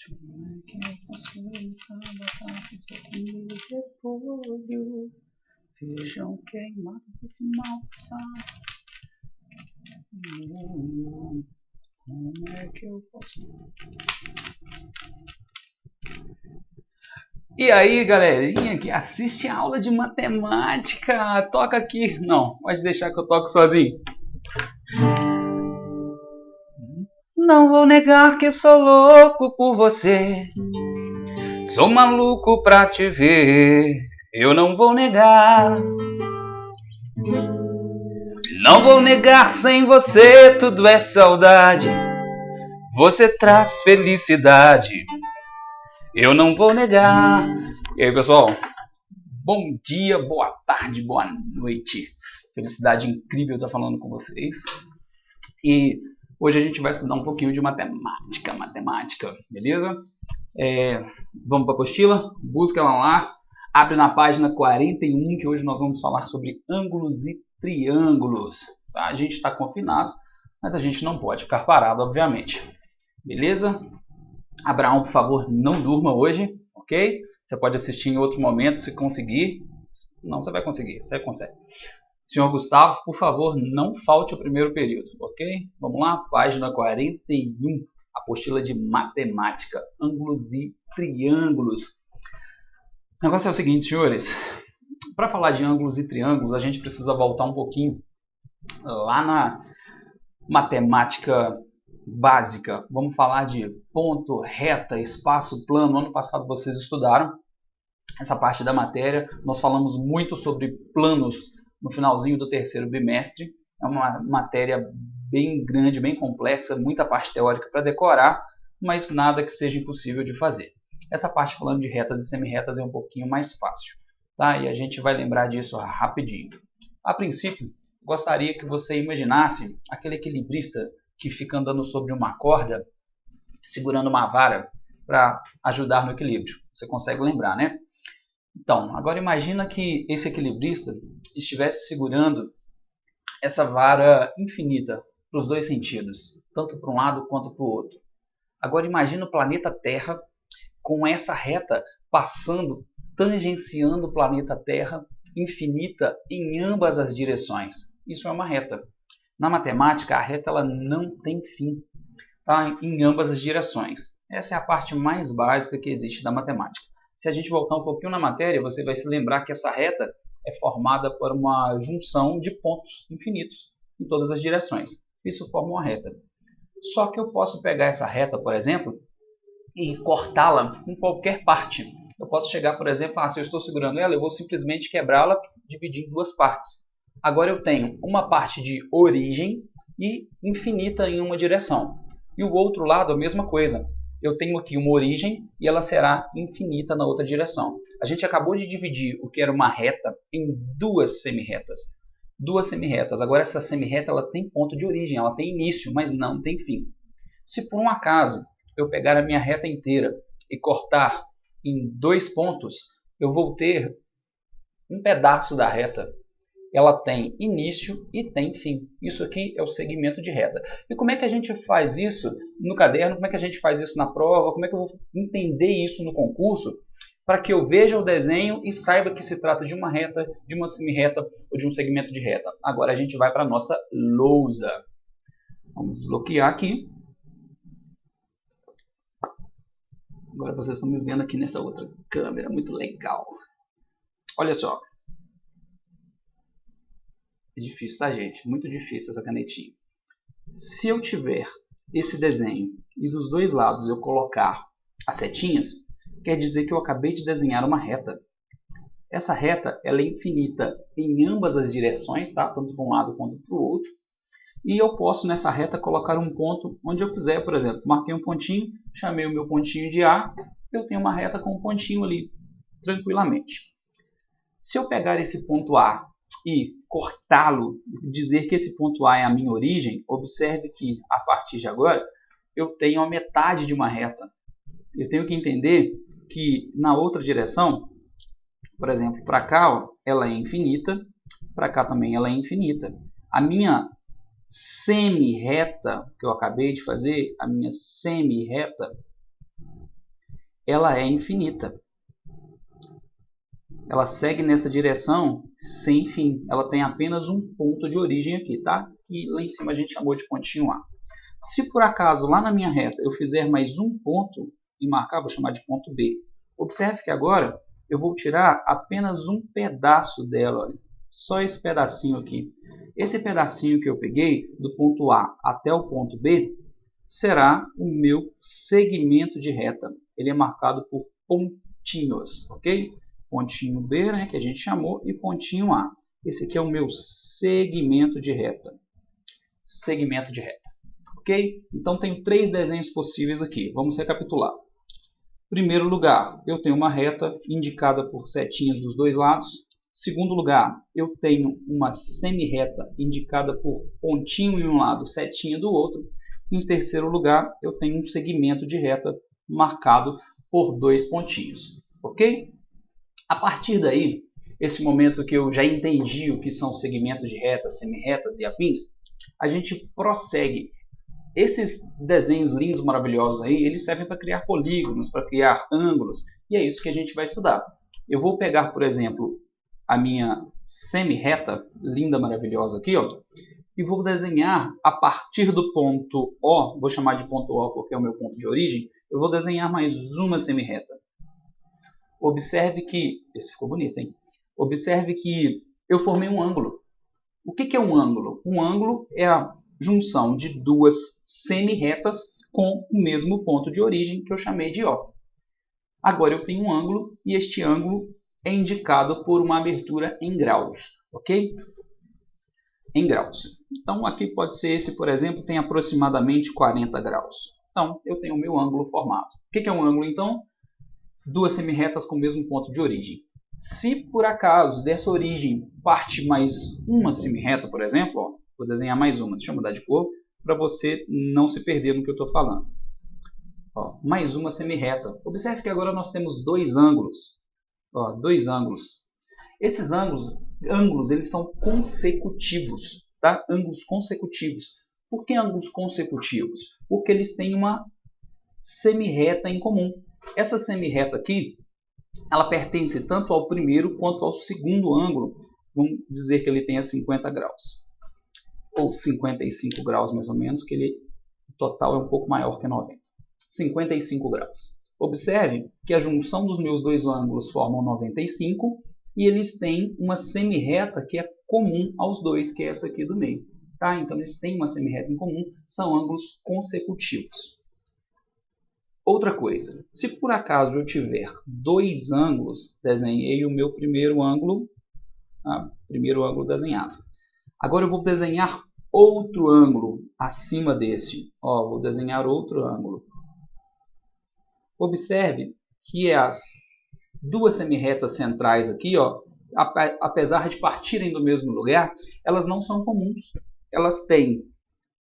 Como é que eu posso botar isso aqui de repolho? Feijão queimado de mal passado. Como é que eu posso... E aí, galerinha que assiste a aula de matemática, toca aqui. Não, pode deixar que eu toco sozinho. Não vou negar que sou louco por você. Sou maluco pra te ver. Eu não vou negar. Não vou negar, sem você tudo é saudade. Você traz felicidade. Eu não vou negar. E aí, pessoal? Bom dia, boa tarde, boa noite. Felicidade incrível estar falando com vocês. E hoje a gente vai estudar um pouquinho de matemática, beleza? Vamos para a apostila? Busca ela lá. Abre na página 41, que hoje nós vamos falar sobre ângulos e triângulos. Tá? A gente está confinado, mas a gente não pode ficar parado, obviamente. Beleza? Abraão, por favor, não durma hoje, ok? Você pode assistir em outro momento, se conseguir. Não, você vai conseguir, você consegue. Senhor Gustavo, por favor, não falte o primeiro período, ok? Vamos lá, página 41, apostila de matemática, ângulos e triângulos. O negócio é o seguinte, senhores. Para falar de ângulos e triângulos, a gente precisa voltar um pouquinho lá na matemática básica. Vamos falar de ponto, reta, espaço, plano. Ano passado vocês estudaram essa parte da matéria. Nós falamos muito sobre planos no finalzinho do terceiro bimestre. É uma matéria bem grande, bem complexa, muita parte teórica para decorar, mas nada que seja impossível de fazer. Essa parte falando de retas e semi-retas é um pouquinho mais fácil, tá? E a gente vai lembrar disso rapidinho. A princípio, gostaria que você imaginasse aquele equilibrista que fica andando sobre uma corda, segurando uma vara para ajudar no equilíbrio. Você consegue lembrar, né? Então, agora imagina que esse equilibrista estivesse segurando essa vara infinita para os dois sentidos, tanto para um lado quanto para o outro. Agora imagina o planeta Terra com essa reta passando, tangenciando o planeta Terra infinita em ambas as direções. Isso é uma reta. Na matemática, a reta ela não tem fim, tá? Em ambas as direções. Essa é a parte mais básica que existe da matemática. Se a gente voltar um pouquinho na matéria, você vai se lembrar que essa reta é formada por uma junção de pontos infinitos em todas as direções. Isso forma uma reta. Só que eu posso pegar essa reta, por exemplo, e cortá-la em qualquer parte. Eu posso chegar, por exemplo, se eu estou segurando ela, eu vou simplesmente quebrá-la, dividir em duas partes. Agora eu tenho uma parte de origem e infinita em uma direção. E o outro lado a mesma coisa. Eu tenho aqui uma origem e ela será infinita na outra direção. A gente acabou de dividir o que era uma reta em duas semi-retas. Duas semi-retas. Agora essa semi-reta ela tem ponto de origem, ela tem início, mas não tem fim. Se por um acaso eu pegar a minha reta inteira e cortar em dois pontos, eu vou ter um pedaço da reta. Ela tem início e tem fim. Isso aqui é o segmento de reta. E como é que a gente faz isso no caderno? Como é que a gente faz isso na prova? Como é que eu vou entender isso no concurso? Para que eu veja o desenho e saiba que se trata de uma reta, de uma semi-reta ou de um segmento de reta. Agora a gente vai para a nossa lousa. Vamos desbloquear aqui. Agora vocês estão me vendo aqui nessa outra câmera. Muito legal. Olha só. É difícil, tá, gente? Muito difícil essa canetinha. Se eu tiver esse desenho e dos dois lados eu colocar as setinhas, quer dizer que eu acabei de desenhar uma reta. Essa reta ela é infinita em ambas as direções, tá? Tanto para um lado quanto para o outro. E eu posso nessa reta colocar um ponto onde eu quiser, por exemplo. Marquei um pontinho, chamei o meu pontinho de A, eu tenho uma reta com um pontinho ali, tranquilamente. Se eu pegar esse ponto A e cortá-lo, dizer que esse ponto A é a minha origem, observe que a partir de agora eu tenho a metade de uma reta. Eu tenho que entender que na outra direção, por exemplo, para cá, ó, ela é infinita, para cá também ela é infinita. A minha semi-reta que eu acabei de fazer, a minha semi-reta, ela é infinita. Ela segue nessa direção sem fim. Ela tem apenas um ponto de origem aqui, tá? E lá em cima a gente chamou de pontinho A. Se por acaso lá na minha reta eu fizer mais um ponto e marcar, vou chamar de ponto B. Observe que agora eu vou tirar apenas um pedaço dela, olha. Só esse pedacinho aqui. Esse pedacinho que eu peguei, do ponto A até o ponto B, será o meu segmento de reta. Ele é marcado por pontinhos, ok? Pontinho B, né, que a gente chamou, e pontinho A. Esse aqui é o meu segmento de reta. Segmento de reta. Ok? Então, tenho 3 desenhos possíveis aqui. Vamos recapitular. Primeiro lugar, eu tenho uma reta indicada por setinhas dos dois lados. Segundo lugar, eu tenho uma semi-reta indicada por pontinho em um lado, setinha do outro. Em terceiro lugar, eu tenho um segmento de reta marcado por 2 pontinhos. Ok? A partir daí, esse momento que eu já entendi o que são segmentos de retas, semi-retas e afins, a gente prossegue. Esses desenhos lindos, maravilhosos aí, eles servem para criar polígonos, para criar ângulos, e é isso que a gente vai estudar. Eu vou pegar, por exemplo, a minha semi-reta, linda, maravilhosa aqui, ó, e vou desenhar a partir do ponto O, vou chamar de ponto O porque é o meu ponto de origem, eu vou desenhar mais uma semi-reta. Observe que, esse ficou bonito, hein? Observe que eu formei um ângulo. O que é um ângulo? Um ângulo é a junção de 2 semi-retas com o mesmo ponto de origem que eu chamei de O. Agora eu tenho um ângulo e este ângulo é indicado por uma abertura em graus, ok? Em graus. Então aqui pode ser esse, por exemplo, tem aproximadamente 40 graus. Então eu tenho o meu ângulo formado. O que é um ângulo então? 2 semi-retas com o mesmo ponto de origem. Se por acaso dessa origem parte mais uma semi-reta, por exemplo, ó, vou desenhar mais uma, deixa eu mudar de cor, para você não se perder no que eu estou falando. Ó, mais uma semi-reta. Observe que agora nós temos 2 ângulos. Ó, 2 ângulos. Esses ângulos eles são consecutivos, tá? Ângulos consecutivos. Por que ângulos consecutivos? Porque eles têm uma semi-reta em comum. Essa semi-reta aqui, ela pertence tanto ao primeiro quanto ao segundo ângulo. Vamos dizer que ele tenha 50 graus. Ou 55 graus mais ou menos, que ele o total é um pouco maior que 90. 55 graus. Observe que a junção dos meus 2 ângulos formam 95 e eles têm uma semi-reta que é comum aos dois, que é essa aqui do meio. Tá? Então eles têm uma semi-reta em comum, são ângulos consecutivos. Outra coisa, se por acaso eu tiver 2 ângulos, desenhei o meu primeiro ângulo desenhado. Agora eu vou desenhar outro ângulo acima desse. Ó, vou desenhar outro ângulo. Observe que as 2 semi-retas centrais aqui, ó, apesar de partirem do mesmo lugar, elas não são comuns. Elas têm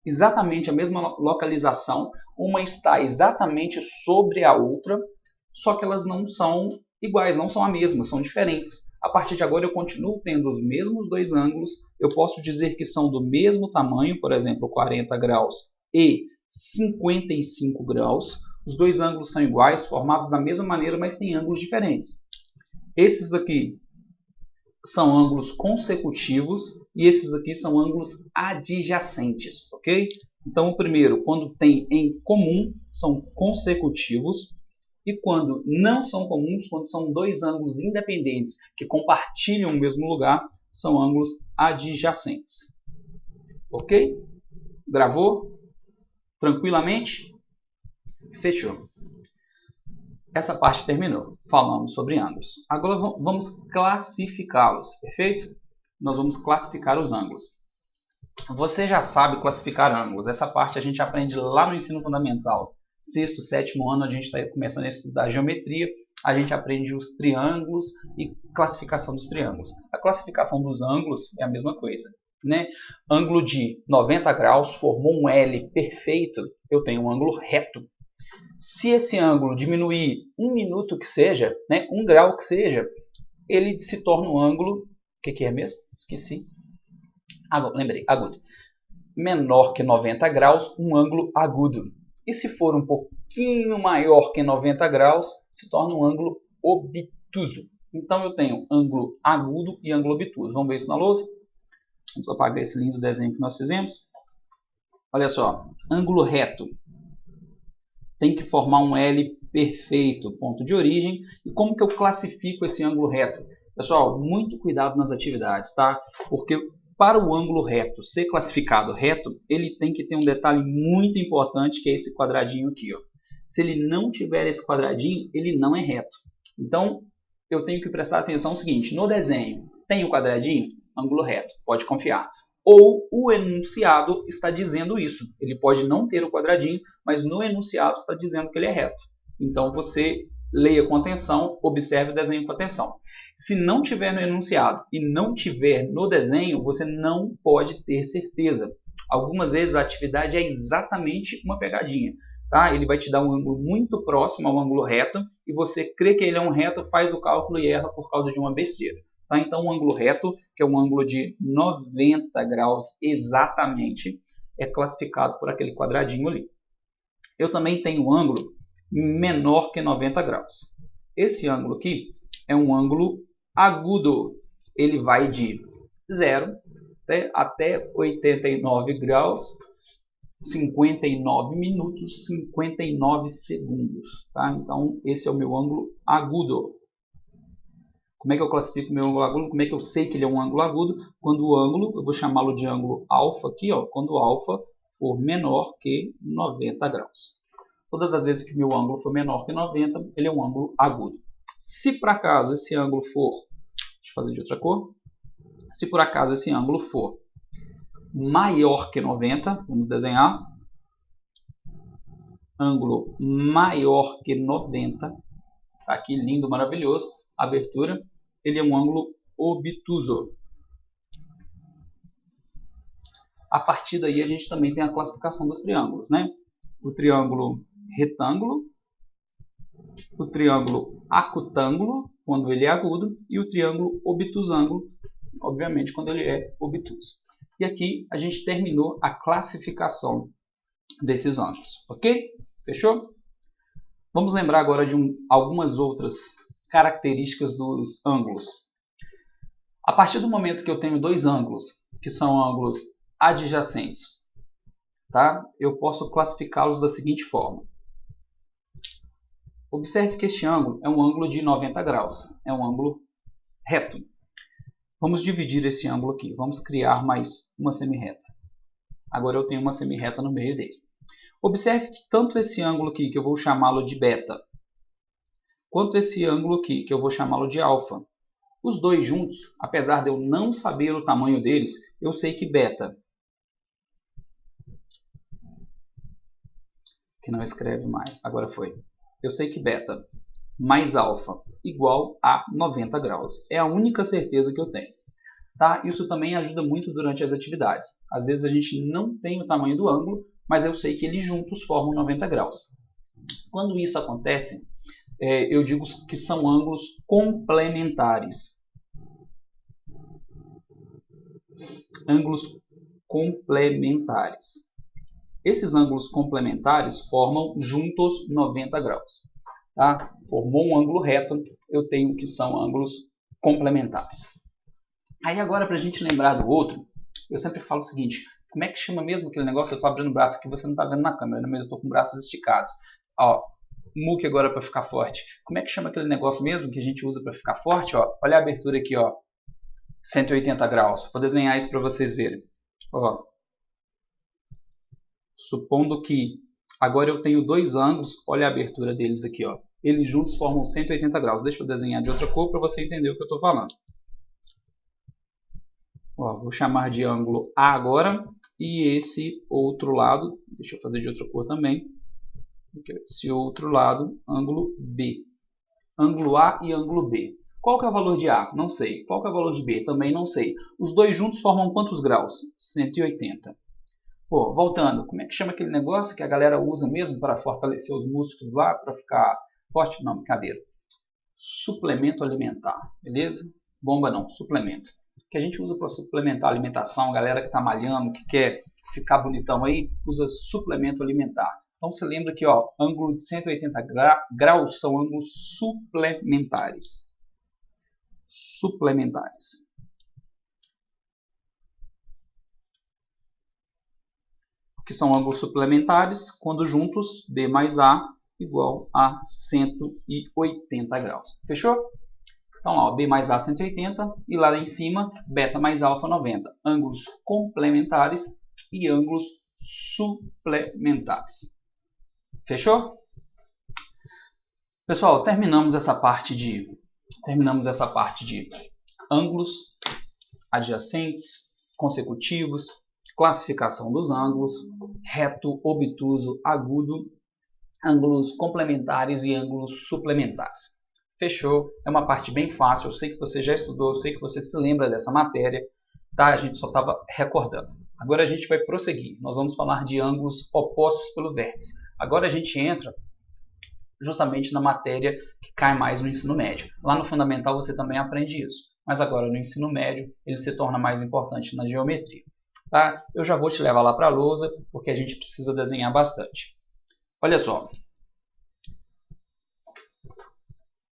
exatamente a mesma localização, uma está exatamente sobre a outra, só que elas não são iguais, não são a mesma, são diferentes. A partir de agora eu continuo tendo os mesmos 2 ângulos, eu posso dizer que são do mesmo tamanho, por exemplo, 40 graus e 55 graus. Os 2 ângulos são iguais, formados da mesma maneira, mas têm ângulos diferentes. Esses daqui são ângulos consecutivos e esses aqui são ângulos adjacentes, ok? Então, o primeiro, quando tem em comum, são consecutivos, e quando não são comuns, quando são 2 ângulos independentes que compartilham o mesmo lugar, são ângulos adjacentes. Ok? Gravou? Tranquilamente? Fechou. Essa parte terminou. Falamos sobre ângulos. Agora vamos classificá-los, perfeito? Nós vamos classificar os ângulos. Você já sabe classificar ângulos. Essa parte a gente aprende lá no ensino fundamental. 6º, 7º ano a gente está começando a estudar geometria. A gente aprende os triângulos e classificação dos triângulos. A classificação dos ângulos é a mesma coisa, né? Ângulo de 90 graus formou um L perfeito. Eu tenho um ângulo reto. Se esse ângulo diminuir 1 minuto que seja, né, 1 grau que seja, ele se torna um ângulo, o que é mesmo? Esqueci. Lembrei, agudo. Menor que 90 graus, um ângulo agudo. E se for um pouquinho maior que 90 graus, se torna um ângulo obtuso. Então eu tenho ângulo agudo e ângulo obtuso. Vamos ver isso na lousa? Vamos apagar esse lindo desenho que nós fizemos. Olha só, ângulo reto tem que formar um L perfeito, ponto de origem. E como que eu classifico esse ângulo reto? Pessoal, muito cuidado nas atividades, tá? Porque para o ângulo reto ser classificado reto, ele tem que ter um detalhe muito importante, que é esse quadradinho aqui, ó. Se ele não tiver esse quadradinho, ele não é reto. Então, eu tenho que prestar atenção no seguinte: no desenho, tem o quadradinho? Ângulo reto, pode confiar. Ou o enunciado está dizendo isso. Ele pode não ter o quadradinho, mas no enunciado está dizendo que ele é reto. Então, você leia com atenção, observe o desenho com atenção. Se não tiver no enunciado e não tiver no desenho, você não pode ter certeza. Algumas vezes a atividade é exatamente uma pegadinha. Tá? Ele vai te dar um ângulo muito próximo ao ângulo reto e você crê que ele é um reto, faz o cálculo e erra por causa de uma besteira. Tá? Então, um ângulo reto, que é um ângulo de 90 graus exatamente, é classificado por aquele quadradinho ali. Eu também tenho um ângulo menor que 90 graus. Esse ângulo aqui é um ângulo agudo. Ele vai de 0 até 89 graus, 59 minutos, 59 segundos. Tá? Então, esse é o meu ângulo agudo. Como é que eu classifico o meu ângulo agudo? Como é que eu sei que ele é um ângulo agudo? Quando o ângulo, eu vou chamá-lo de ângulo alfa aqui, ó, quando o alfa for menor que 90 graus. Todas as vezes que o meu ângulo for menor que 90, ele é um ângulo agudo. Se por acaso esse ângulo for, deixa eu fazer de outra cor, se por acaso esse ângulo for maior que 90, vamos desenhar, ângulo maior que 90, tá aqui lindo, maravilhoso, abertura, ele é um ângulo obtuso. A partir daí a gente também tem a classificação dos triângulos, né? O triângulo retângulo, o triângulo acutângulo, quando ele é agudo, e o triângulo obtusângulo, obviamente, quando ele é obtuso. E aqui a gente terminou a classificação desses ângulos, ok? Fechou? Vamos lembrar agora de algumas outras características dos ângulos. A partir do momento que eu tenho dois ângulos, que são ângulos adjacentes, tá? Eu posso classificá-los da seguinte forma. Observe que este ângulo é um ângulo de 90 graus, é um ângulo reto. Vamos dividir esse ângulo aqui, vamos criar mais uma semirreta. Agora eu tenho uma semirreta no meio dele. Observe que tanto esse ângulo aqui, que eu vou chamá-lo de beta, quanto esse ângulo aqui, que eu vou chamá-lo de alfa, os dois juntos, apesar de eu não saber o tamanho deles, eu sei que beta, que não escreve mais, agora foi. Eu sei que beta mais alfa igual a 90 graus. É a única certeza que eu tenho. Tá? Isso também ajuda muito durante as atividades. Às vezes a gente não tem o tamanho do ângulo, mas eu sei que eles juntos formam 90 graus. Quando isso acontece, eu digo que são ângulos complementares. Ângulos complementares. Esses ângulos complementares formam juntos 90 graus. Tá? Formou um ângulo reto, eu tenho que são ângulos complementares. Aí agora, para a gente lembrar do outro, eu sempre falo o seguinte: como é que chama mesmo aquele negócio? Eu estou abrindo o braço aqui, você não está vendo na câmera, mas eu estou com braços esticados. Ó, muque agora para ficar forte. Como é que chama aquele negócio mesmo que a gente usa para ficar forte? Ó, olha a abertura aqui, ó, 180 graus. Vou desenhar isso para vocês verem. Ó, supondo que agora eu tenho dois ângulos, olha a abertura deles aqui, ó. Eles juntos formam 180 graus. Deixa eu desenhar de outra cor para você entender o que eu estou falando. Ó, vou chamar de ângulo A agora. E esse outro lado, deixa eu fazer de outra cor também. Esse outro lado, ângulo B. Ângulo A e ângulo B. Qual que é o valor de A? Não sei. Qual que é o valor de B? Também não sei. Os dois juntos formam quantos graus? 180. Pô, voltando, como é que chama aquele negócio que a galera usa mesmo para fortalecer os músculos lá, para ficar forte? Não, brincadeira. Suplemento alimentar, beleza? Bomba não, suplemento. Que a gente usa para suplementar a alimentação, a galera que está malhando, que quer ficar bonitão aí, usa suplemento alimentar. Então você lembra que ângulo de 180 graus são ângulos suplementares. Suplementares. Que são ângulos suplementares quando juntos B mais A igual a 180 graus. Fechou? Então, ó, B mais A 180 e lá em cima, beta mais alfa 90. Ângulos complementares e ângulos suplementares. Fechou? Pessoal, terminamos essa parte de ângulos adjacentes, consecutivos, classificação dos ângulos, reto, obtuso, agudo, ângulos complementares e ângulos suplementares. Fechou? É uma parte bem fácil, eu sei que você já estudou, eu sei que você se lembra dessa matéria, tá? A gente só estava recordando. Agora a gente vai prosseguir, nós vamos falar de ângulos opostos pelo vértice. Agora a gente entra justamente na matéria que cai mais no ensino médio. Lá no fundamental você também aprende isso, mas agora no ensino médio ele se torna mais importante na geometria. Tá? Eu já vou te levar lá para a lousa, porque a gente precisa desenhar bastante. Olha só.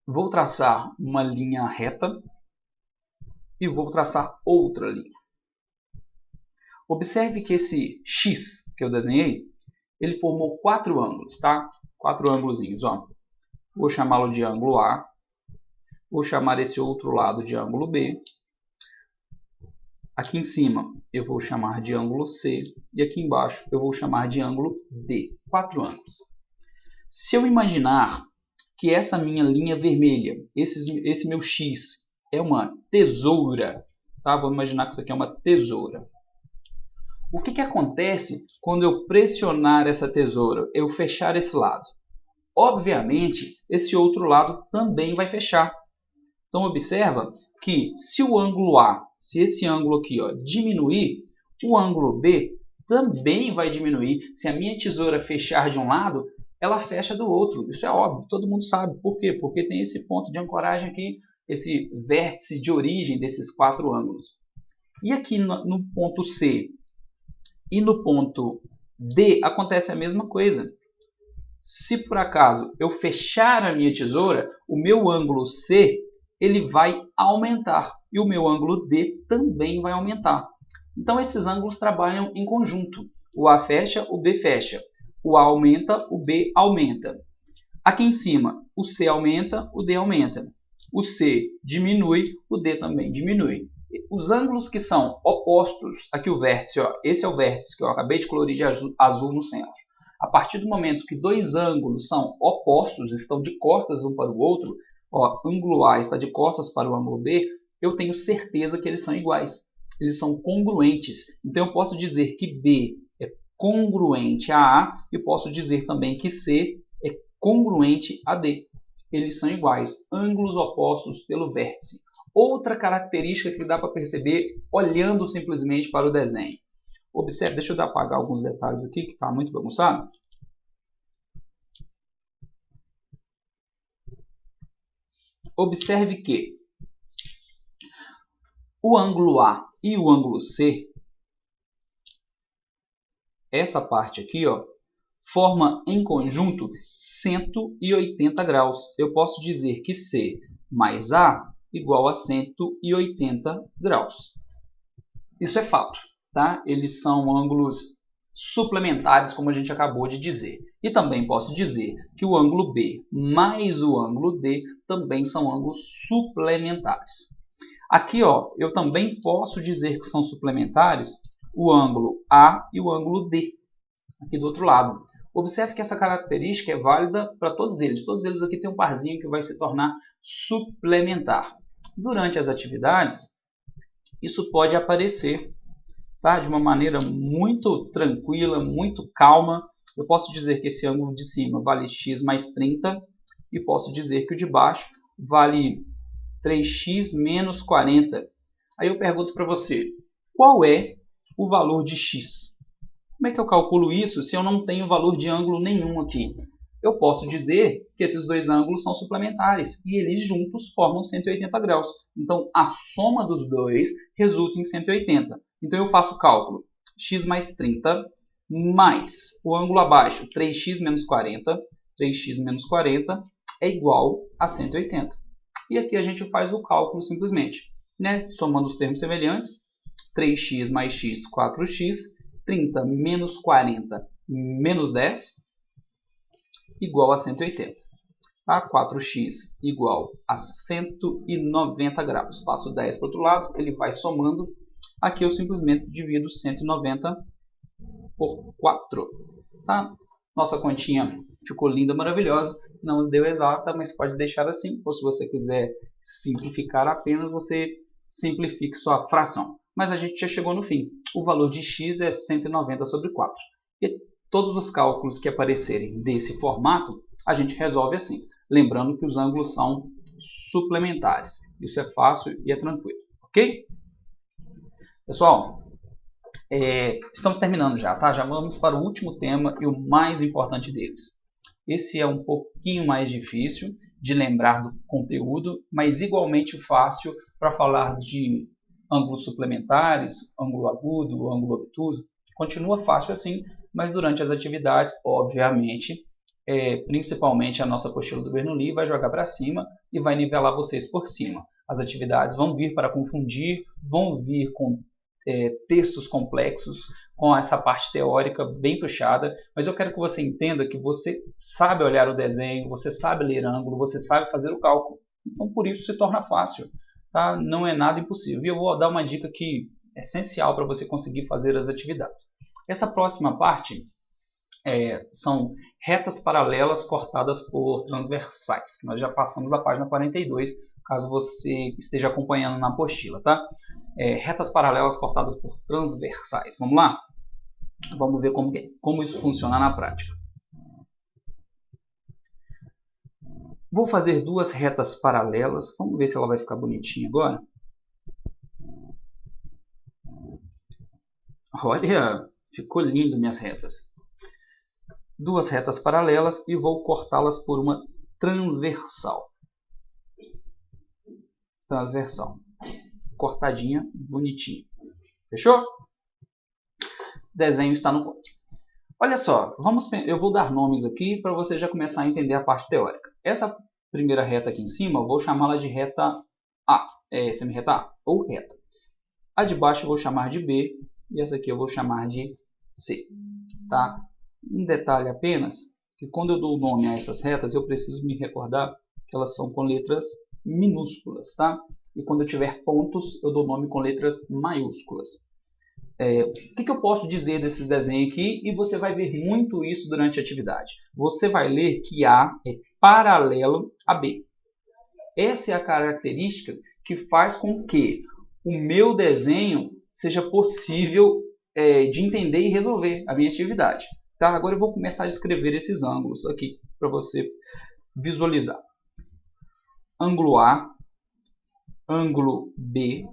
Vou traçar uma linha reta e vou traçar outra linha. Observe que esse X que eu desenhei, ele formou 4 ângulos, tá? 4 ângulozinhos, ó. Vou chamá-lo de ângulo A. Vou chamar esse outro lado de ângulo B. Aqui em cima eu vou chamar de ângulo C e aqui embaixo eu vou chamar de ângulo D. 4 ângulos. Se eu imaginar que essa minha linha vermelha, esse meu X, é uma tesoura, tá? Vamos imaginar que isso aqui é uma tesoura. O que acontece quando eu pressionar essa tesoura? Eu fechar esse lado. Obviamente, esse outro lado também vai fechar. Então, observa que se o ângulo A, se esse ângulo aqui diminuir, o ângulo B também vai diminuir. Se a minha tesoura fechar de um lado, ela fecha do outro. Isso é óbvio, todo mundo sabe. Por quê? Porque tem esse ponto de ancoragem aqui, esse vértice de origem desses 4 ângulos. E aqui no ponto C e no ponto D acontece a mesma coisa. Se por acaso eu fechar a minha tesoura, o meu ângulo C ele vai aumentar e o meu ângulo D também vai aumentar. Então esses ângulos trabalham em conjunto. O A fecha, o B fecha. O A aumenta, o B aumenta. Aqui em cima, o C aumenta, o D aumenta. O C diminui, o D também diminui. Os ângulos que são opostos, aqui o vértice, esse é o vértice que eu acabei de colorir de azul no centro. A partir do momento que 2 ângulos são opostos, estão de costas um para o outro, ângulo A está de costas para o ângulo B, eu tenho certeza que eles são iguais. Eles são congruentes. Então eu posso dizer que B é congruente a A e posso dizer também que C é congruente a D. Eles são iguais, ângulos opostos pelo vértice. Outra característica que dá para perceber olhando simplesmente para o desenho. Observe, deixa eu apagar alguns detalhes aqui que está muito bagunçado. Observe que o ângulo A e o ângulo C, essa parte aqui, forma em conjunto 180 graus. Eu posso dizer que C mais A igual a 180 graus. Isso é fato, tá? Eles são ângulos suplementares, como a gente acabou de dizer. E também posso dizer que o ângulo B mais o ângulo D também são ângulos suplementares. Aqui, eu também posso dizer que são suplementares o ângulo A e o ângulo D, aqui do outro lado. Observe que essa característica é válida para todos eles. Todos eles aqui têm um parzinho que vai se tornar suplementar. Durante as atividades, isso pode aparecer, tá? De uma maneira muito tranquila, muito calma. Eu posso dizer que esse ângulo de cima vale x mais 30 e posso dizer que o de baixo vale 3x menos 40. Aí eu pergunto para você, qual é o valor de x? Como é que eu calculo isso se eu não tenho valor de ângulo nenhum aqui? Eu posso dizer que esses 2 ângulos são suplementares e eles juntos formam 180 graus. Então, a soma dos dois resulta em 180. Então, eu faço o cálculo. X mais 30 mais o ângulo abaixo, 3x menos 40. 3x menos 40 é igual a 180. E aqui a gente faz o cálculo simplesmente, né? Somando os termos semelhantes, 3x mais x, 4x, 30 menos 40 menos 10, igual a 180. Tá? 4x igual a 190 graus. Passo 10 para o outro lado, ele vai somando. Aqui eu simplesmente divido 190 por 4. Tá? Nossa continha ficou linda, maravilhosa. Não deu exata, mas pode deixar assim. Ou se você quiser simplificar apenas, você simplifique sua fração. Mas a gente já chegou no fim. O valor de x é 190 sobre 4. E todos os cálculos que aparecerem desse formato, a gente resolve assim. Lembrando que os ângulos são suplementares. Isso é fácil e é tranquilo. Ok? Pessoal, estamos terminando já, tá? Já vamos para o último tema e o mais importante deles. Esse é um pouquinho mais difícil de lembrar do conteúdo, mas igualmente fácil para falar de ângulos suplementares, ângulo agudo, ângulo obtuso. Continua fácil assim, mas durante as atividades, obviamente, principalmente a nossa apostila do Bernoulli vai jogar para cima e vai nivelar vocês por cima. As atividades vão vir para confundir, vão vir com textos complexos, com essa parte teórica bem puxada, mas eu quero que você entenda que você sabe olhar o desenho, você sabe ler ângulo, você sabe fazer o cálculo. Então, por isso se torna fácil. Tá? Não é nada impossível. E eu vou dar uma dica que é essencial para você conseguir fazer as atividades. Essa próxima parte são retas paralelas cortadas por transversais. Nós já passamos a página 42, caso você esteja acompanhando na apostila. Tá? Retas paralelas cortadas por transversais. Vamos lá? Vamos ver como isso funciona na prática. Vou fazer duas retas paralelas. Vamos ver se ela vai ficar bonitinha agora. Olha, ficou lindo minhas retas. Duas retas paralelas e vou cortá-las por uma transversal. Transversal. Cortadinha, bonitinha. Fechou? O desenho está no código. Olha só, eu vou dar nomes aqui para você já começar a entender a parte teórica. Essa primeira reta aqui em cima, eu vou chamá-la de reta A, semi-reta A, ou reta. A de baixo eu vou chamar de B, e essa aqui eu vou chamar de C. Tá? Um detalhe apenas, que quando eu dou o nome a essas retas, eu preciso me recordar que elas são com letras minúsculas. Tá? E quando eu tiver pontos, eu dou nome com letras maiúsculas. O que eu posso dizer desses desenhos aqui? E você vai ver muito isso durante a atividade. Você vai ler que A é paralelo a B. Essa é a característica que faz com que o meu desenho seja possível de entender e resolver a minha atividade. Tá? Agora eu vou começar a escrever esses ângulos aqui para você visualizar. Ângulo A, ângulo B,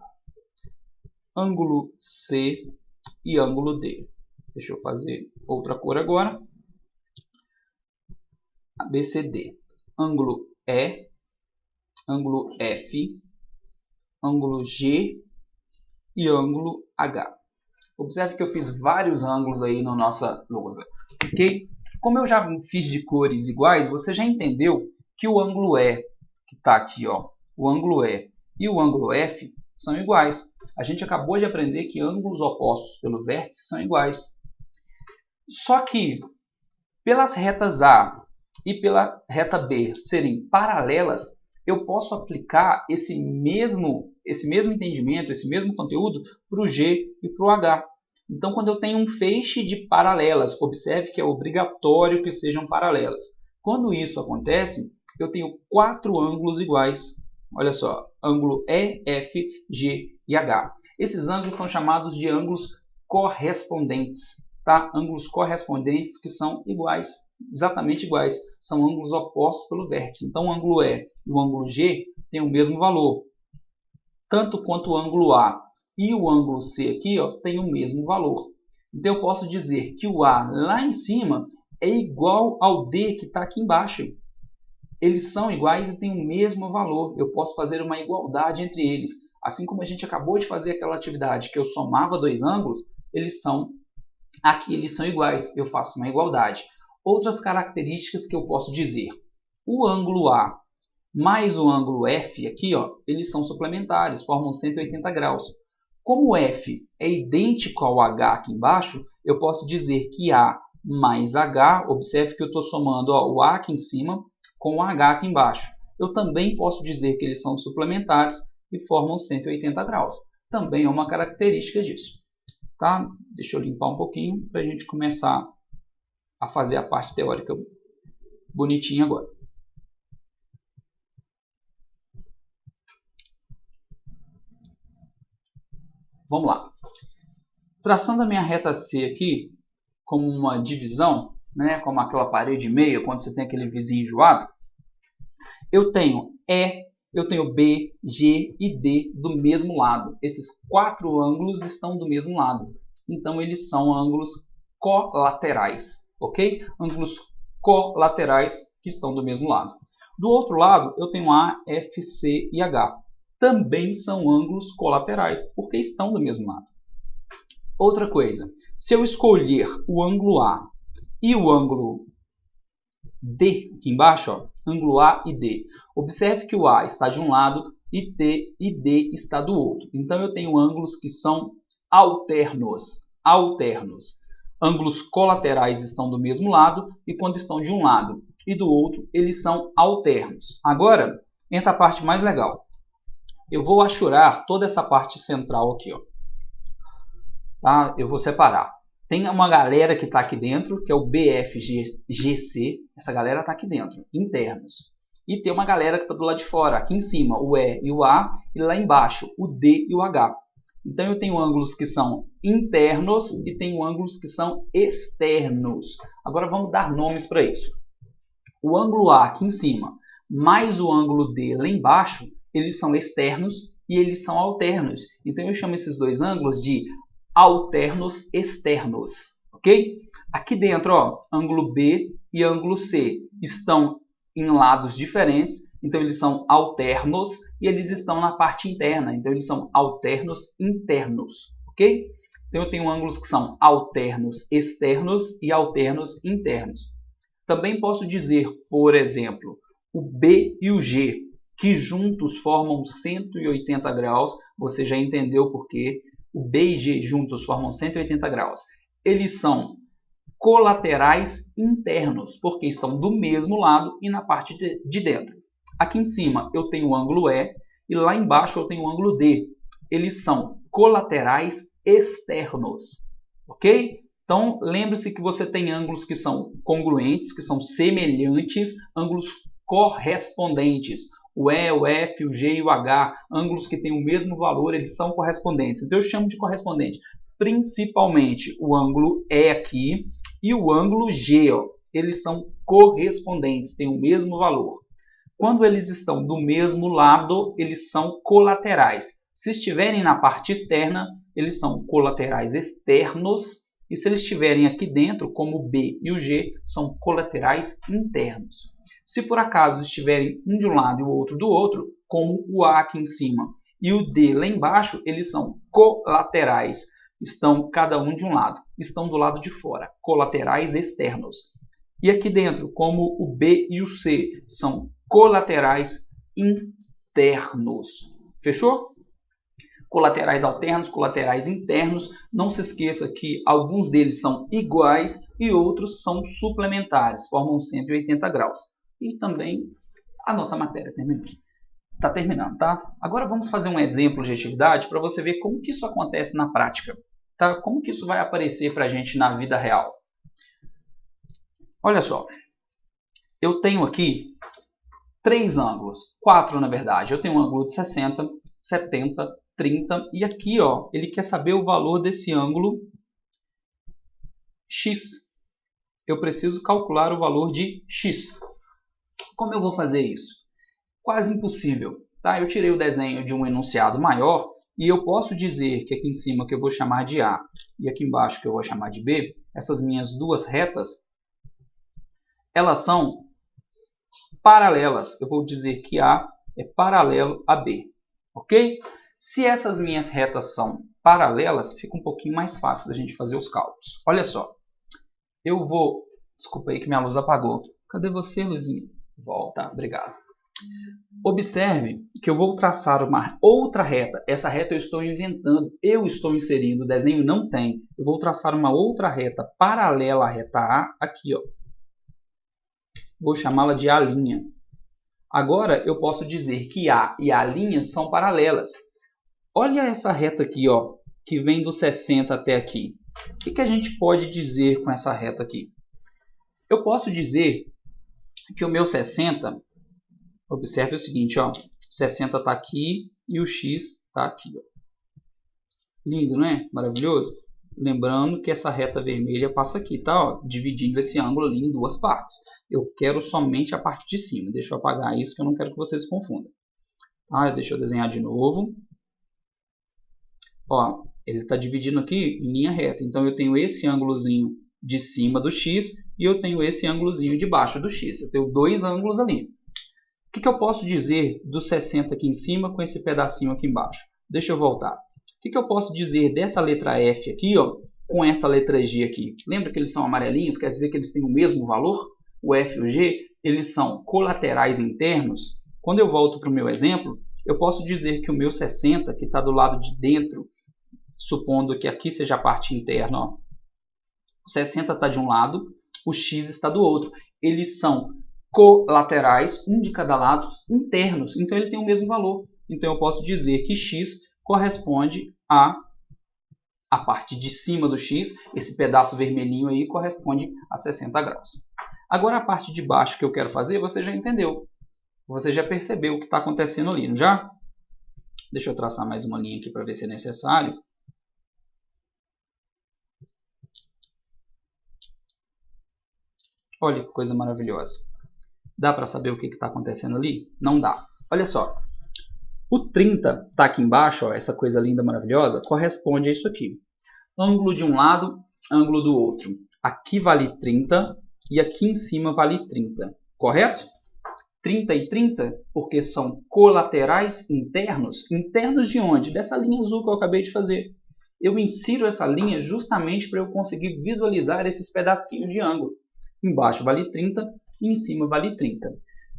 ângulo C e ângulo D. Deixa eu fazer outra cor agora. ABCD. Ângulo E, ângulo F, ângulo G e ângulo H. Observe que eu fiz vários ângulos aí na nossa lousa. Okay? Como eu já fiz de cores iguais, você já entendeu que o ângulo E, que está aqui, ó, o ângulo E e o ângulo F são iguais. A gente acabou de aprender que ângulos opostos pelo vértice são iguais. Só que, pelas retas A e pela reta B serem paralelas, eu posso aplicar esse mesmo entendimento, esse mesmo conteúdo para o G e para o H. Então, quando eu tenho um feixe de paralelas, observe que é obrigatório que sejam paralelas. Quando isso acontece, eu tenho 4 ângulos iguais. Olha só, ângulo E, F, G e H. Esses ângulos são chamados de ângulos correspondentes. Tá? Ângulos correspondentes que são iguais, exatamente iguais. São ângulos opostos pelo vértice. Então, o ângulo E e o ângulo G têm o mesmo valor. Tanto quanto o ângulo A e o ângulo C aqui têm o mesmo valor. Então, eu posso dizer que o A lá em cima é igual ao D que está aqui embaixo. Eles são iguais e têm o mesmo valor. Eu posso fazer uma igualdade entre eles. Assim como a gente acabou de fazer aquela atividade que eu somava dois ângulos, eles são Aqui eles são iguais, eu faço uma igualdade. Outras características que eu posso dizer. O ângulo A mais o ângulo F aqui, ó, eles são suplementares, formam 180 graus. Como F é idêntico ao H aqui embaixo, eu posso dizer que A mais H, observe que eu estou somando ó, o A aqui em cima com o H aqui embaixo. Eu também posso dizer que eles são suplementares e formam 180 graus. Também é uma característica disso. Tá? Deixa eu limpar um pouquinho para a gente começar a fazer a parte teórica bonitinha agora. Vamos lá. Traçando a minha reta C aqui, como uma divisão, né, como aquela parede meia, quando você tem aquele vizinho enjoado, eu tenho E, eu tenho B, G e D do mesmo lado. Esses 4 ângulos estão do mesmo lado. Então, eles são ângulos colaterais, ok? Ângulos colaterais que estão do mesmo lado. Do outro lado, eu tenho A, F, C e H. Também são ângulos colaterais, porque estão do mesmo lado. Outra coisa, se eu escolher o ângulo A e o ângulo D, aqui embaixo, ó, ângulo A e D, observe que o A está de um lado e D está do outro. Então, eu tenho ângulos que são alternos. Ângulos colaterais estão do mesmo lado e quando estão de um lado e do outro, eles são alternos. Agora, entra a parte mais legal. Eu vou achurar toda essa parte central aqui, ó. Tá? Eu vou separar. Tem uma galera que está aqui dentro, que é o BFGC. Essa galera está aqui dentro, internos. E tem uma galera que está do lado de fora, aqui em cima, o E e o A, e lá embaixo, o D e o H. Então, eu tenho ângulos que são internos e tenho ângulos que são externos. Agora, vamos dar nomes para isso. O ângulo A aqui em cima, mais o ângulo D lá embaixo, eles são externos e eles são alternos. Então, eu chamo esses dois ângulos de alternos externos, ok? Aqui dentro, ó, ângulo B e ângulo C estão em lados diferentes, então eles são alternos e eles estão na parte interna, então eles são alternos internos, ok? Então eu tenho ângulos que são alternos externos e alternos internos. Também posso dizer, por exemplo, o B e o G, que juntos formam 180 graus, você já entendeu por quê. O B e G juntos formam 180 graus. Eles são colaterais internos, porque estão do mesmo lado e na parte de dentro. Aqui em cima eu tenho o ângulo E e lá embaixo eu tenho o ângulo D. Eles são colaterais externos, ok? Então, lembre-se que você tem ângulos que são congruentes, que são semelhantes, ângulos correspondentes. O E, o F, o G e o H, ângulos que têm o mesmo valor, eles são correspondentes. Então, eu chamo de correspondente principalmente o ângulo E aqui e o ângulo G. Ó, eles são correspondentes, têm o mesmo valor. Quando eles estão do mesmo lado, eles são colaterais. Se estiverem na parte externa, eles são colaterais externos. E se eles estiverem aqui dentro, como o B e o G, são colaterais internos. Se por acaso estiverem um de um lado e o outro do outro, como o A aqui em cima e o D lá embaixo, eles são colaterais. Estão cada um de um lado, estão do lado de fora, colaterais externos. E aqui dentro, como o B e o C, são colaterais internos. Fechou? Colaterais alternos, colaterais internos. Não se esqueça que alguns deles são iguais e outros são suplementares, formam 180 graus. E também a nossa matéria terminou. Está terminando, tá? Agora vamos fazer um exemplo de atividade para você ver como que isso acontece na prática. Tá? Como que isso vai aparecer para a gente na vida real? Olha só. Eu tenho aqui 3 ângulos. 4, na verdade. Eu tenho um ângulo de 60, 70, 30. E aqui, ó, ele quer saber o valor desse ângulo X. Eu preciso calcular o valor de X. Como eu vou fazer isso? Quase impossível. Tá? Eu tirei o desenho de um enunciado maior e eu posso dizer que aqui em cima que eu vou chamar de A e aqui embaixo que eu vou chamar de B, essas minhas duas retas, elas são paralelas. Eu vou dizer que A é paralelo a B. Ok? Se essas minhas retas são paralelas, fica um pouquinho mais fácil da gente fazer os cálculos. Olha só, eu vou... Desculpa aí que minha luz apagou. Cadê você, luzinha? Volta, obrigado. Observe que eu vou traçar uma outra reta. Essa reta eu estou inventando, eu estou inserindo, o desenho não tem. Eu vou traçar uma outra reta paralela à reta A, aqui, ó. Vou chamá-la de A'. Agora eu posso dizer que A e A' são paralelas. Olha essa reta aqui, ó, que vem do 60 até aqui. O que a gente pode dizer com essa reta aqui? Eu posso dizer que o meu 60, observe o seguinte, ó, 60 está aqui e o x está aqui. Ó. Lindo, não é? Maravilhoso? Lembrando que essa reta vermelha passa aqui, tá? Ó, dividindo esse ângulo ali em duas partes. Eu quero somente a parte de cima. Deixa eu apagar isso que eu não quero que vocês confundam. Tá? Deixa eu desenhar de novo. Ó, ele está dividindo aqui em linha reta. Então eu tenho esse ângulozinho de cima do x e eu tenho esse ângulozinho de baixo do x. Eu tenho dois ângulos ali. O que eu posso dizer do 60 aqui em cima com esse pedacinho aqui embaixo? Deixa eu voltar. O que eu posso dizer dessa letra F aqui, ó, com essa letra G aqui? Lembra que eles são amarelinhos? Quer dizer que eles têm o mesmo valor? O F e o G, eles são colaterais internos. Quando eu volto para o meu exemplo, eu posso dizer que o meu 60, que está do lado de dentro, supondo que aqui seja a parte interna, ó, o 60 está de um lado, o x está do outro. Eles são colaterais, um de cada lado, internos. Então ele tem o mesmo valor. Então eu posso dizer que x corresponde a parte de cima do x, esse pedaço vermelhinho aí corresponde a 60 graus. Agora a parte de baixo que eu quero fazer, você já entendeu. Você já percebeu o que está acontecendo ali, não já? Deixa eu traçar mais uma linha aqui para ver se é necessário. Olha que coisa maravilhosa. Dá para saber o que está acontecendo ali? Não dá. Olha só. O 30 está aqui embaixo, ó, essa coisa linda, maravilhosa, corresponde a isso aqui. Ângulo de um lado, ângulo do outro. Aqui vale 30 e aqui em cima vale 30. Correto? 30 e 30, porque são colaterais internos. Internos de onde? Dessa linha azul que eu acabei de fazer. Eu insiro essa linha justamente para eu conseguir visualizar esses pedacinhos de ângulo. Embaixo vale 30 e em cima vale 30.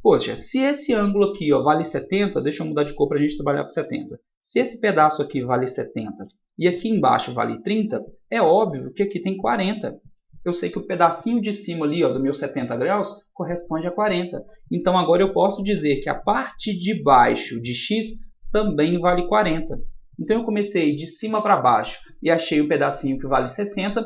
Poxa, se esse ângulo aqui ó, vale 70, deixa eu mudar de cor para a gente trabalhar com 70. Se esse pedaço aqui vale 70 e aqui embaixo vale 30, é óbvio que aqui tem 40. Eu sei que o pedacinho de cima ali ó, do meu 70 graus corresponde a 40. Então agora eu posso dizer que a parte de baixo de x também vale 40. Então eu comecei de cima para baixo e achei um pedacinho que vale 60,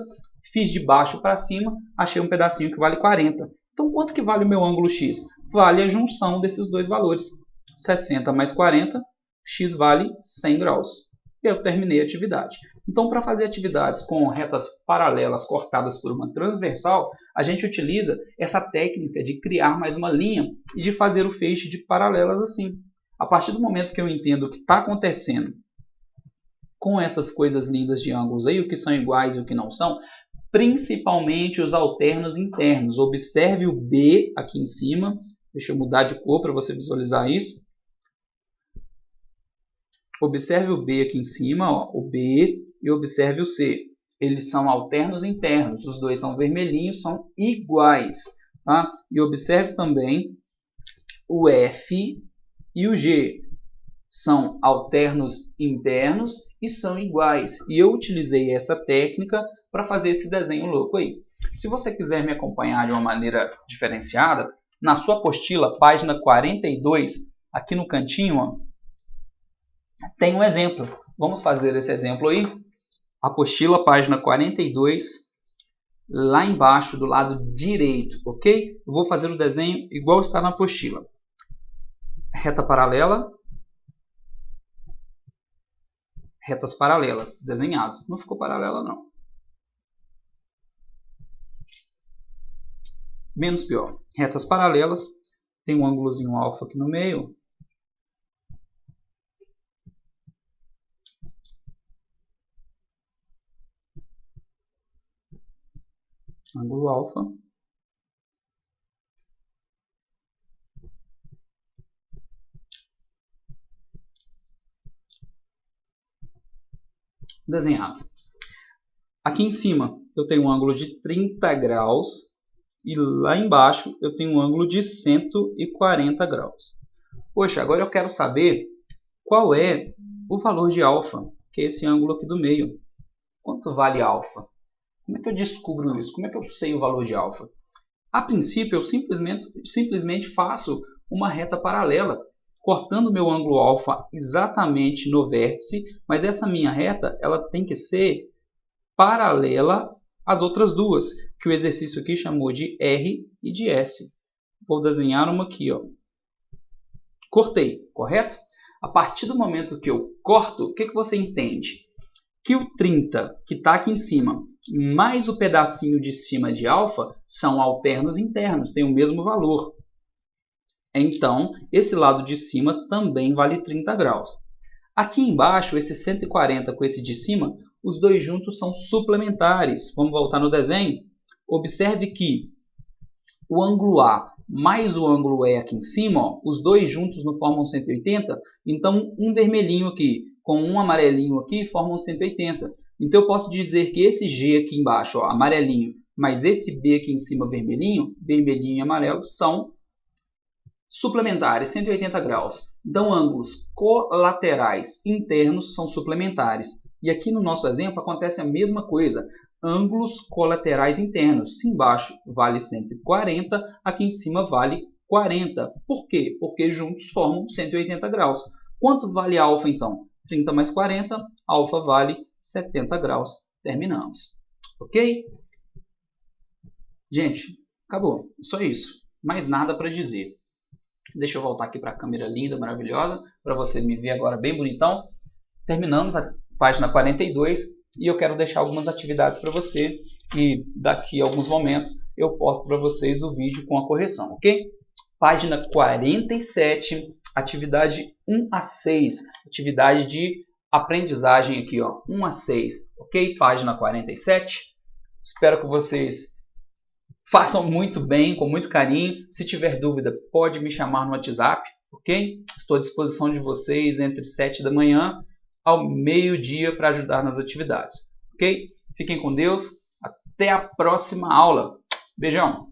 fiz de baixo para cima, achei um pedacinho que vale 40. Então quanto que vale o meu ângulo x? Vale a junção desses dois valores. 60 mais 40, x vale 100 graus. E eu terminei a atividade. Então, para fazer atividades com retas paralelas cortadas por uma transversal, a gente utiliza essa técnica de criar mais uma linha e de fazer o feixe de paralelas assim. A partir do momento que eu entendo o que está acontecendo com essas coisas lindas de ângulos aí, o que são iguais e o que não são, principalmente os alternos internos. Observe o B aqui em cima. Deixa eu mudar de cor para você visualizar isso. Observe o B aqui em cima, ó, o B, e observe o C. Eles são alternos internos. Os dois são vermelhinhos, são iguais. Tá? E observe também o F e o G. São alternos internos e são iguais. E eu utilizei essa técnica para fazer esse desenho louco aí. Se você quiser me acompanhar de uma maneira diferenciada, na sua apostila, página 42, aqui no cantinho, ó, tem um exemplo. Vamos fazer esse exemplo aí. Apostila, página 42, lá embaixo, do lado direito, ok? Eu vou fazer o desenho igual está na apostila. Reta paralela. Retas paralelas desenhadas. Não ficou paralela, não. Menos pior. Retas paralelas. Tem um ângulozinho alfa aqui no meio. Ângulo alfa. desenhado. Aqui em cima eu tenho um ângulo de 30 graus e lá embaixo eu tenho um ângulo de 140 graus. Poxa, agora eu quero saber qual é o valor de alfa, que é esse ângulo aqui do meio. Quanto vale alfa? Como é que eu descubro isso? Como é que eu sei o valor de alfa? A princípio, eu simplesmente faço uma reta paralela, cortando meu ângulo alfa exatamente no vértice, mas essa minha reta ela tem que ser paralela às outras duas, que o exercício aqui chamou de R e de S. Vou desenhar uma aqui, ó. Cortei, correto? A partir do momento que eu corto, o que você entende? Que o 30, que está aqui em cima, mais o pedacinho de cima de alfa, são alternos internos, têm o mesmo valor. Então, esse lado de cima também vale 30 graus. Aqui embaixo, esse 140 com esse de cima, os dois juntos são suplementares. Vamos voltar no desenho? Observe que o ângulo A mais o ângulo E aqui em cima, ó, os dois juntos não formam 180, então um vermelhinho aqui com um amarelinho aqui formam 180. Então eu posso dizer que esse G aqui embaixo, ó, amarelinho, mais esse B aqui em cima, vermelhinho, vermelhinho e amarelo, são suplementares, 180 graus. Então ângulos colaterais internos são suplementares. E aqui no nosso exemplo acontece a mesma coisa. Ângulos colaterais internos. Se embaixo vale 140, aqui em cima vale 40. Por quê? Porque juntos formam 180 graus. Quanto vale alfa então? 30 mais 40, alfa vale 70 graus. Terminamos. Ok? Gente, acabou. Só isso. Mais nada para dizer. Deixa eu voltar aqui para a câmera linda, maravilhosa, para você me ver agora bem bonitão. Terminamos a página 42 e eu quero deixar algumas atividades para você e daqui a alguns momentos eu posto para vocês o vídeo com a correção, ok? Página 47, atividade 1 a 6, atividade de aprendizagem aqui, ó, 1 a 6, ok? Página 47. Espero que vocês façam muito bem, com muito carinho. Se tiver dúvida, pode me chamar no WhatsApp, ok? Estou à disposição de vocês entre 7 da manhã ao meio-dia para ajudar nas atividades, ok? Fiquem com Deus. Até a próxima aula. Beijão!